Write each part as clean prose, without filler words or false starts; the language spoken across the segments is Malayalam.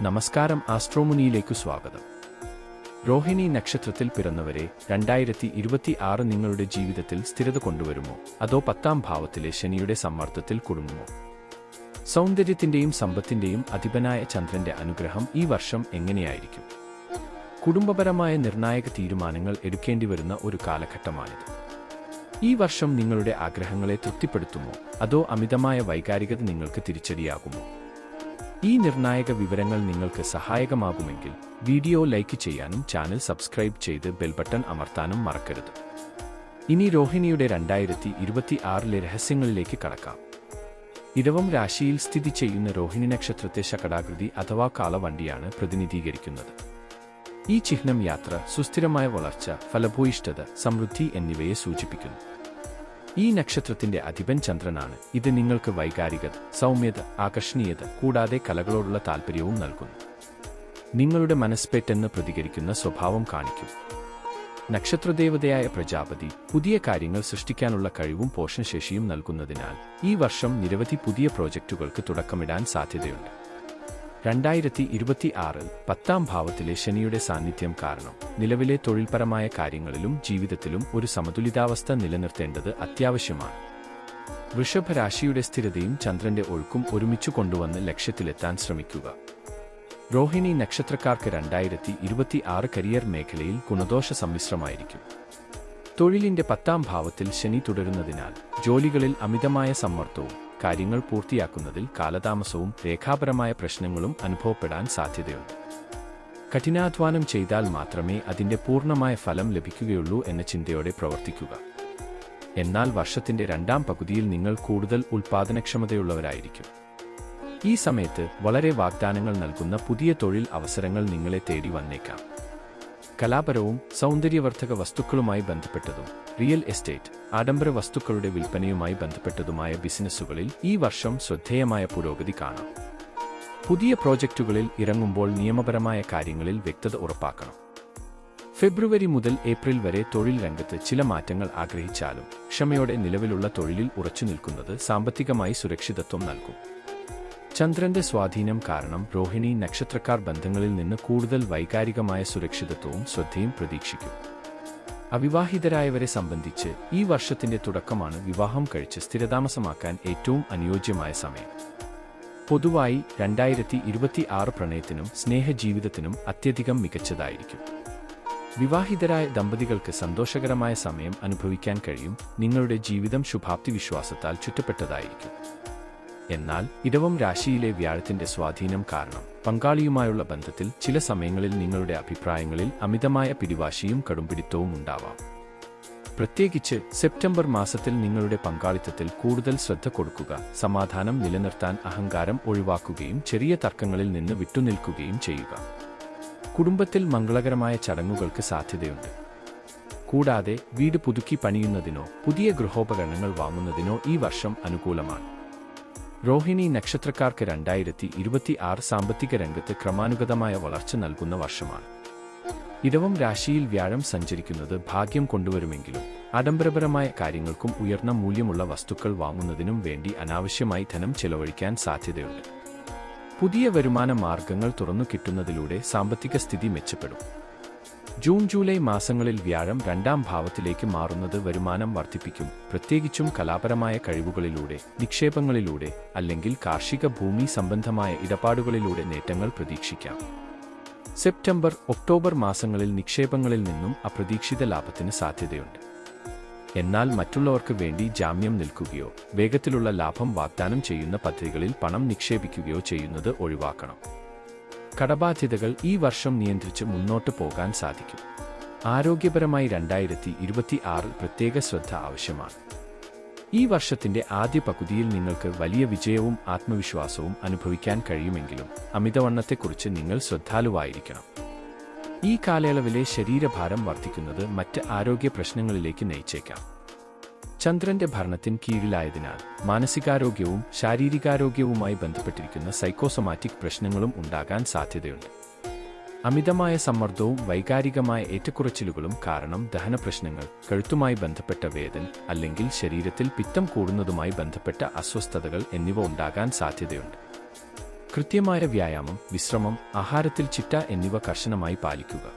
നമസ്കാരം, ആസ്ട്രോമുനിയിലേക്ക് സ്വാഗതം. രോഹിണി നക്ഷത്രത്തിൽ പിറന്നവരെ 2026 നിങ്ങളുടെ ജീവിതത്തിൽ സ്ഥിരത കൊണ്ടുവരുമോ, അതോ 10ാം ഭാവത്തിലെ ശനിയുടെ സമ്മർദ്ദത്തിൽ കുടുങ്ങുമോ? സൗന്ദര്യത്തിന്റെയും സമ്പത്തിന്റെയും അധിപനായ ചന്ദ്രന്റെ അനുഗ്രഹം ഈ വർഷം എങ്ങനെയായിരിക്കും? കുടുംബപരമായ നിർണായക തീരുമാനങ്ങൾ എടുക്കേണ്ടിവരുന്ന ഒരു കാലഘട്ടമാണിത്. ഈ വർഷം നിങ്ങളുടെ ആഗ്രഹങ്ങളെ തൃപ്തിപ്പെടുത്തുമോ, അതോ അമിതമായ വൈകാരികത നിങ്ങൾക്ക് തിരിച്ചടിയാകുമോ? ഈ നിർണായക വിവരങ്ങൾ നിങ്ങൾക്ക് സഹായകമാകുമെങ്കിൽ വീഡിയോ ലൈക്ക് ചെയ്യാനും ചാനൽ സബ്സ്ക്രൈബ് ചെയ്ത് ബെൽ ബട്ടൺ അമർത്താനും മറക്കരുത്. ഇനി രോഹിണിയുടെ 2026 രഹസ്യങ്ങളിലേക്ക് കടക്കാം. ഇടവം രാശിയിൽ സ്ഥിതി ചെയ്യുന്ന രോഹിണി നക്ഷത്രത്തെ ശകടാകൃതി അഥവാ കാളവണ്ടിയാണ് പ്രതിനിധീകരിക്കുന്നത്. ഈ ചിഹ്നം യാത്ര, സുസ്ഥിരമായ വളർച്ച, ഫലഭൂയിഷ്ഠത, സമൃദ്ധി എന്നിവയെ സൂചിപ്പിക്കുന്നു. ഈ നക്ഷത്രത്തിന്റെ അധിപൻ ചന്ദ്രനാണ്. ഇത് നിങ്ങൾക്ക് വൈകാരികത, സൗമ്യത, ആകർഷണീയത കൂടാതെ കലകളോടുള്ള താൽപ്പര്യവും നൽകുന്നു. നിങ്ങളുടെ മനസ്പെട്ടെന്ന് പ്രതികരിക്കുന്ന സ്വഭാവം കാണിക്കും. നക്ഷത്രദേവതയായ പ്രജാപതി പുതിയ കാര്യങ്ങൾ സൃഷ്ടിക്കാനുള്ള കഴിവും പോഷണശേഷിയും നൽകുന്നതിനാൽ ഈ വർഷം നിരവധി പുതിയ പ്രോജക്റ്റുകൾക്ക് തുടക്കമിടാൻ സാധ്യതയുണ്ട്. 2026 10ാം ഭാവത്തിലെ ശനിയുടെ സാന്നിധ്യം കാരണം നിലവിലെ തൊഴിൽപരമായ കാര്യങ്ങളിലും ജീവിതത്തിലും ഒരു സമതുലിതാവസ്ഥ നിലനിർത്തേണ്ടത് അത്യാവശ്യമാണ്. വൃഷഭ രാശിയുടെ സ്ഥിരതയും ചന്ദ്രന്റെ ഒഴുക്കും ഒരുമിച്ചു കൊണ്ടുവന്ന് ലക്ഷ്യത്തിലെത്താൻ ശ്രമിക്കുക. രോഹിണി നക്ഷത്രക്കാർക്ക് 2026 കരിയർ മേഖലയിൽ ഗുണദോഷ സമ്മിശ്രമായിരിക്കും. തൊഴിലിന്റെ 10ാം ഭാവത്തിൽ ശനി തുടരുന്നതിനാൽ ജോലികളിൽ അമിതമായ സമ്മർദ്ദവും കാര്യങ്ങൾ പൂർത്തിയാക്കുന്നതിൽ കാലതാമസവും രേഖാപരമായ പ്രശ്നങ്ങളും അനുഭവപ്പെടാൻ സാധ്യതയുണ്ട്. കഠിനാധ്വാനം ചെയ്താൽ മാത്രമേ അതിന്റെ പൂർണ്ണമായ ഫലം ലഭിക്കുകയുള്ളൂ എന്ന ചിന്തയോടെ പ്രവർത്തിക്കുക. എന്നാൽ വർഷത്തിന്റെ 2ാം പകുതിയിൽ നിങ്ങൾ കൂടുതൽ ഉൽപ്പാദനക്ഷമതയുള്ളവരായിരിക്കും. ഈ സമയത്ത് വളരെ വാഗ്ദാനങ്ങൾ നൽകുന്ന പുതിയ തൊഴിൽ അവസരങ്ങൾ നിങ്ങളെ തേടി വന്നേക്കാം. കലാപരവും സൗന്ദര്യവർദ്ധക വസ്തുക്കളുമായി ബന്ധപ്പെട്ടതും റിയൽ എസ്റ്റേറ്റ്, ആഡംബര വസ്തുക്കളുടെ വിൽപ്പനയുമായി ബന്ധപ്പെട്ടതുമായ ബിസിനസ്സുകളിൽ ഈ വർഷം ശ്രദ്ധേയമായ പുരോഗതി കാണാം. പുതിയ പ്രോജക്റ്റുകളിൽ ഇറങ്ങുമ്പോൾ നിയമപരമായ കാര്യങ്ങളിൽ വ്യക്തത ഉറപ്പാക്കണം. ഫെബ്രുവരി മുതൽ ഏപ്രിൽ വരെ തൊഴിൽ രംഗത്ത് ചില മാറ്റങ്ങൾ ആഗ്രഹിച്ചാലും ക്ഷമയോടെ നിലവിലുള്ള തൊഴിലിൽ ഉറച്ചു നിൽക്കുന്നത് സാമ്പത്തികമായി സുരക്ഷിതത്വം നൽകും. ചന്ദ്രന്റെ സ്വാധീനം കാരണം രോഹിണി നക്ഷത്രക്കാർ ബന്ധങ്ങളിൽ നിന്ന് കൂടുതൽ വൈകാരികമായ സുരക്ഷിതത്വവും ശ്രദ്ധയും പ്രതീക്ഷിക്കും. അവിവാഹിതരായവരെ സംബന്ധിച്ച് ഈ വർഷത്തിന്റെ തുടക്കമാണ് വിവാഹം കഴിച്ച് സ്ഥിരതാമസമാക്കാൻ ഏറ്റവും അനുയോജ്യമായ സമയം. പൊതുവായി 2026 പ്രണയത്തിനും സ്നേഹജീവിതത്തിനും അത്യധികം മികച്ചതായിരിക്കും. വിവാഹിതരായ ദമ്പതികൾക്ക് സന്തോഷകരമായ സമയം അനുഭവിക്കാൻ കഴിയും. നിങ്ങളുടെ ജീവിതം ശുഭാപ്തി വിശ്വാസത്താൽ ചുറ്റപ്പെട്ടതായിരിക്കും. എന്നാൽ ഇടവം രാശിയിലെ വ്യാഴത്തിന്റെ സ്വാധീനം കാരണം പങ്കാളിയുമായുള്ള ബന്ധത്തിൽ ചില സമയങ്ങളിൽ നിങ്ങളുടെ അഭിപ്രായങ്ങളിൽ അമിതമായ പിടിവാശിയും കടുംപിടിത്തവും ഉണ്ടാവാം. പ്രത്യേകിച്ച് സെപ്റ്റംബർ മാസത്തിൽ നിങ്ങളുടെ പങ്കാളിത്തത്തിൽ കൂടുതൽ ശ്രദ്ധ കൊടുക്കുക. സമാധാനം നിലനിർത്താൻ അഹങ്കാരം ഒഴിവാക്കുകയും ചെറിയ തർക്കങ്ങളിൽ നിന്ന് വിട്ടുനിൽക്കുകയും ചെയ്യുക. കുടുംബത്തിൽ മംഗളകരമായ ചടങ്ങുകൾക്ക് സാധ്യതയുണ്ട്. കൂടാതെ വീട് പുതുക്കി പണിയുന്നതിനോ പുതിയ ഗൃഹോപകരണങ്ങൾ വാങ്ങുന്നതിനോ ഈ വർഷം അനുകൂലമാണ്. രോഹിണി നക്ഷത്രക്കാർക്ക് 2026 സാമ്പത്തിക രംഗത്ത് ക്രമാനുഗതമായ വളർച്ച നൽകുന്ന വർഷമാണ്. ഇടവം രാശിയിൽ വ്യാഴം സഞ്ചരിക്കുന്നത് ഭാഗ്യം കൊണ്ടുവരുമെങ്കിലും ആഡംബരപരമായ കാര്യങ്ങൾക്കും ഉയർന്ന മൂല്യമുള്ള വസ്തുക്കൾ വാങ്ങുന്നതിനും വേണ്ടി അനാവശ്യമായി ധനം ചെലവഴിക്കാൻ സാധ്യതയുണ്ട്. പുതിയ വരുമാന മാർഗങ്ങൾ തുറന്നു കിട്ടുന്നതിലൂടെ സാമ്പത്തിക സ്ഥിതി മെച്ചപ്പെടും. ജൂൺ ജൂലൈ മാസങ്ങളിൽ വ്യാഴം 2ാം ഭാവത്തിലേക്ക് മാറുന്നത് വരുമാനം വർദ്ധിപ്പിക്കും. പ്രത്യേകിച്ചും കലാപരമായ കഴിവുകളിലൂടെ, നിക്ഷേപങ്ങളിലൂടെ അല്ലെങ്കിൽ കാർഷിക ഭൂമി സംബന്ധമായ ഇടപാടുകളിലൂടെ നേട്ടങ്ങൾ പ്രതീക്ഷിക്കാം. സെപ്റ്റംബർ, ഒക്ടോബർ മാസങ്ങളിൽ നിക്ഷേപങ്ങളിൽ നിന്നും അപ്രതീക്ഷിത ലാഭത്തിന് സാധ്യതയുണ്ട്. എന്നാൽ മറ്റുള്ളവർക്ക് വേണ്ടി ജാമ്യം നിൽക്കുകയോ വേഗത്തിലുള്ള ലാഭം വാഗ്ദാനം ചെയ്യുന്ന പദ്ധതികളിൽ പണം നിക്ഷേപിക്കുകയോ ചെയ്യുന്നത് ഒഴിവാക്കണം. കടബാധ്യതകൾ ഈ വർഷം നിയന്ത്രിച്ച് മുന്നോട്ട് പോകാൻ സാധിക്കും. ആരോഗ്യപരമായി 2026 പ്രത്യേക ശ്രദ്ധ ആവശ്യമാണ്. ഈ വർഷത്തിന്റെ ആദ്യ പകുതിയിൽ നിങ്ങൾക്ക് വലിയ വിജയവും ആത്മവിശ്വാസവും അനുഭവിക്കാൻ കഴിയുമെങ്കിലും അമിതവണ്ണത്തെക്കുറിച്ച് നിങ്ങൾ ശ്രദ്ധാലുവായിരിക്കണം. ഈ കാലയളവിലെ ശരീരഭാരം വർദ്ധിക്കുന്നത് മറ്റ് ആരോഗ്യ പ്രശ്നങ്ങളിലേക്ക് നയിച്ചേക്കാം. ചന്ദ്രന്റെ ഭരണത്തിന് കീഴിലായതിനാൽ മാനസികാരോഗ്യവും ശാരീരികാരോഗ്യവുമായി ബന്ധപ്പെട്ടിരിക്കുന്ന സൈക്കോസൊമാറ്റിക് പ്രശ്നങ്ങളും ഉണ്ടാകാൻ സാധ്യതയുണ്ട്. അമിതമായ സമ്മർദ്ദവും വൈകാരികമായ ഏറ്റക്കുറച്ചിലുകളും കാരണം ദഹനപ്രശ്നങ്ങൾ, കഴുത്തുമായി ബന്ധപ്പെട്ട വേദന അല്ലെങ്കിൽ ശരീരത്തിൽ പിത്തം കൂടുന്നതുമായി ബന്ധപ്പെട്ട അസ്വസ്ഥതകൾ എന്നിവ ഉണ്ടാകാൻ സാധ്യതയുണ്ട്. കൃത്യമായ വ്യായാമം, വിശ്രമം, ആഹാരത്തിൽ ചിട്ട എന്നിവ കർശനമായി പാലിക്കുക.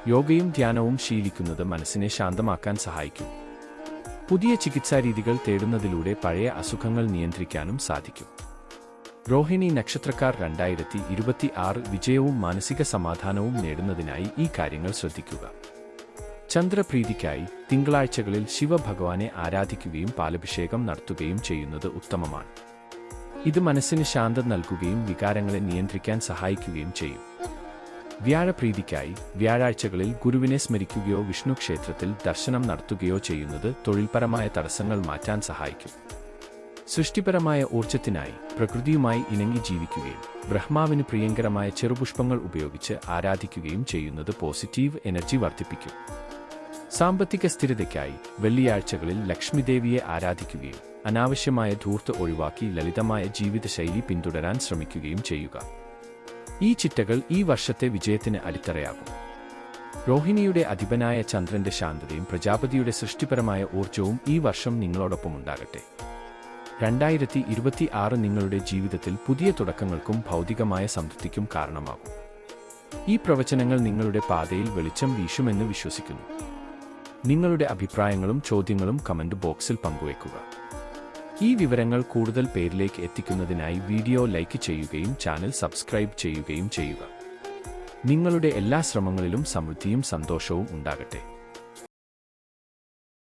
യോഗയും ധ്യാനവും ശീലിക്കുന്നത് മനസ്സിനെ ശാന്തമാക്കാൻ സഹായിക്കും. പുതിയ ചികിത്സാരീതികൾ തേടുന്നതിലൂടെ പഴയ അസുഖങ്ങൾ നിയന്ത്രിക്കാനും സാധിക്കും. രോഹിണി നക്ഷത്രക്കാർ 2026 വിജയവും മാനസിക സമാധാനവും നേടുന്നതിനായി ഈ കാര്യങ്ങൾ ശ്രദ്ധിക്കുക. ചന്ദ്രപ്രീതിക്കായി തിങ്കളാഴ്ചകളിൽ ശിവഭഗവാനെ ആരാധിക്കുകയും പാലഭിഷേകം നടത്തുകയും ചെയ്യുന്നത് ഉത്തമമാണ്. ഇത് മനസ്സിന് ശാന്തത നൽകുകയും വികാരങ്ങളെ നിയന്ത്രിക്കാൻ സഹായിക്കുകയും ചെയ്യും. വ്യാഴപ്രീതിക്കായി വ്യാഴാഴ്ചകളിൽ ഗുരുവിനെ സ്മരിക്കുകയോ വിഷ്ണു ക്ഷേത്രത്തിൽ ദർശനം നടത്തുകയോ ചെയ്യുന്നത് തൊഴിൽപരമായ തടസ്സങ്ങൾ മാറ്റാൻ സഹായിക്കും. സൃഷ്ടിപരമായ ഊർജ്ജത്തിനായി പ്രകൃതിയുമായി ഇണങ്ങി ജീവിക്കുകയും ബ്രഹ്മാവിന് പ്രിയങ്കരമായ ചെറുപുഷ്പങ്ങൾ ഉപയോഗിച്ച് ആരാധിക്കുകയും ചെയ്യുന്നത് പോസിറ്റീവ് എനർജി വർദ്ധിപ്പിക്കും. സാമ്പത്തിക സ്ഥിരതയ്ക്കായി വെള്ളിയാഴ്ചകളിൽ ലക്ഷ്മിദേവിയെ ആരാധിക്കുകയും അനാവശ്യമായ ധൂർത്ത് ഒഴിവാക്കി ലളിതമായ ജീവിതശൈലി പിന്തുടരാൻ ശ്രമിക്കുകയും ചെയ്യുക. ഈ ചിട്ടകൾ ഈ വർഷത്തെ വിജയത്തിന് അടിത്തറയാകും. രോഹിണിയുടെ അധിപനായ ചന്ദ്രന്റെ ശാന്തതയും പ്രജാപതിയുടെ സൃഷ്ടിപരമായ ഊർജ്ജവും ഈ വർഷം നിങ്ങളോടൊപ്പമുണ്ടാകട്ടെ. 2026 നിങ്ങളുടെ ജീവിതത്തിൽ പുതിയ തുടക്കങ്ങൾക്കും ഭൗതികമായ സംതൃപ്തിക്കും കാരണമാകും. ഈ പ്രവചനങ്ങൾ നിങ്ങളുടെ പാതയിൽ വെളിച്ചം വീശുമെന്ന് വിശ്വസിക്കുന്നു. നിങ്ങളുടെ അഭിപ്രായങ്ങളും ചോദ്യങ്ങളും കമന്റ് ബോക്സിൽ പങ്കുവയ്ക്കുക. ഈ വിവരങ്ങൾ കൂടുതൽ പേരിലേക്ക് എത്തിക്കുന്നതിനായി വീഡിയോ ലൈക്ക് ചെയ്യുകയും ചാനൽ സബ്സ്ക്രൈബ് ചെയ്യുകയും ചെയ്യുക. നിങ്ങളുടെ എല്ലാ ശ്രമങ്ങളിലും സമൃദ്ധിയും സന്തോഷവും ഉണ്ടാകട്ടെ.